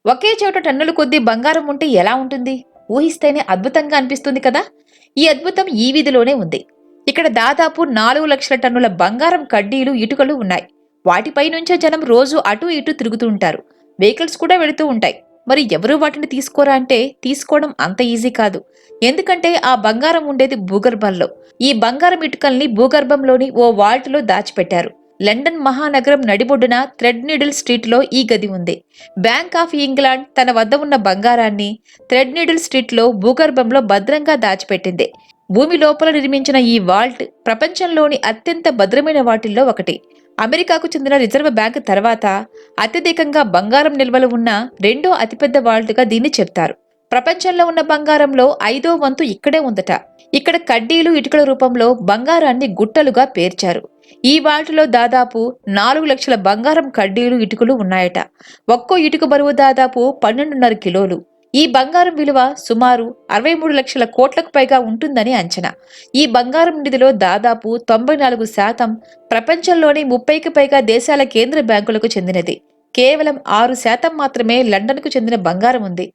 ఒకే చోట టన్నుల కొద్దీ బంగారం ఉంటే ఎలా ఉంటుంది? ఊహిస్తేనే అద్భుతంగా అనిపిస్తుంది కదా! ఈ అద్భుతం ఈ వీధిలోనే ఉంది. ఇక్కడ దాదాపు 4,00,000 టన్నుల బంగారం కడ్డీలు, ఇటుకలు ఉన్నాయి. వాటిపై నుంచే జనం రోజు అటూ ఇటూ తిరుగుతూ ఉంటారు. వెహికల్స్ కూడా వెళుతూ ఉంటాయి. మరి ఎవరూ వాటిని తీసుకోరా అంటే తీసుకోవడం అంత ఈజీ కాదు. ఎందుకంటే ఆ బంగారం ఉండేది భూగర్భంలో. ఈ బంగారం ఇటుకల్ని భూగర్భంలోని ఓ వాల్ట్లో దాచిపెట్టారు. లండన్ మహానగరం నడిబొడ్డున థ్రెడ్ నీడిల్ స్ట్రీట్లో ఈ గది ఉంది. బ్యాంక్ ఆఫ్ ఇంగ్లాండ్ తన వద్ద ఉన్న బంగారాన్ని థ్రెడ్ నీడిల్ స్ట్రీట్లో భూగర్భంలో భద్రంగా దాచిపెట్టింది. భూమి లోపల నిర్మించిన ఈ వాల్ట్ ప్రపంచంలోని అత్యంత భద్రమైన వాటిల్లో ఒకటి. అమెరికాకు చెందిన రిజర్వ్ బ్యాంక్ తర్వాత అత్యధికంగా బంగారం నిల్వలు ఉన్న రెండో అతిపెద్ద వాల్ట్గా దీన్ని చెప్తారు. ప్రపంచంలో ఉన్న బంగారంలో 5వ వంతు ఇక్కడే ఉందట. ఇక్కడ కడ్డీలు, ఇటుకల రూపంలో బంగారాన్ని గుట్టలుగా పేర్చారు. ఈ వాల్ట్లో దాదాపు 4,00,000 బంగారం కడ్డీలు, ఇటుకలు ఉన్నాయట. ఒక్కో ఇటుక బరువు దాదాపు 12.5 కిలోలు. ఈ బంగారం విలువ సుమారు 63 లక్షల కోట్లకు పైగా ఉంటుందని అంచనా. ఈ బంగారం నిధిలో దాదాపు 94% ప్రపంచంలోని 30కి పైగా దేశాల కేంద్ర బ్యాంకులకు చెందినది. కేవలం 6% మాత్రమే లండన్కు చెందిన బంగారం ఉంది.